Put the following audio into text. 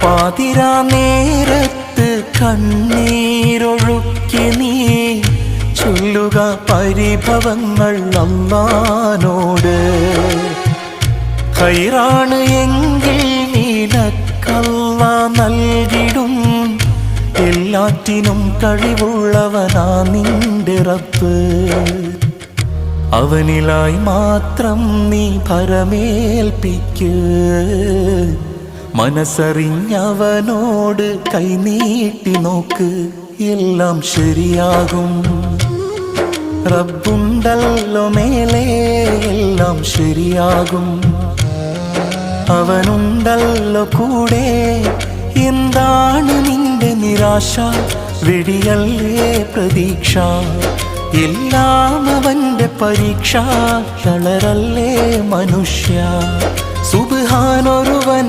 പാതിരാ നേരത്ത് കണ്ണീരൊഴുക്കി നീ ചൊല്ലുക പരിഭവങ്ങൾ അല്ലാഹുവോട്. ഖൈറാണ് എങ്കിൽ നിനക്കല്ലാഹ് നൽകിടും, എല്ലാറ്റിനും കഴിവുള്ളവനാ നിന്റെ റബ്ബ്. അവനിലായി മാത്രം നീ ഭരമേൽപ്പിക്ക്, മനസ്സറിഞ്ഞവനോട് കൈനീട്ടി നോക്ക്, എല്ലാം ശരിയാകും. റബ്ബുണ്ടല്ലോ മേലെ, എല്ലാം ശരിയാകും. അവനുണ്ടല്ലോ കൂടെ, എന്താണ് നിന്റെ നിരാശ? വെടിയല്ലേ പ്രതീക്ഷ, എല്ലാം അവന്റെ പരീക്ഷ. തളരല്ലേ മനുഷ്യ, സുബ്ഹാനൊരുവൻ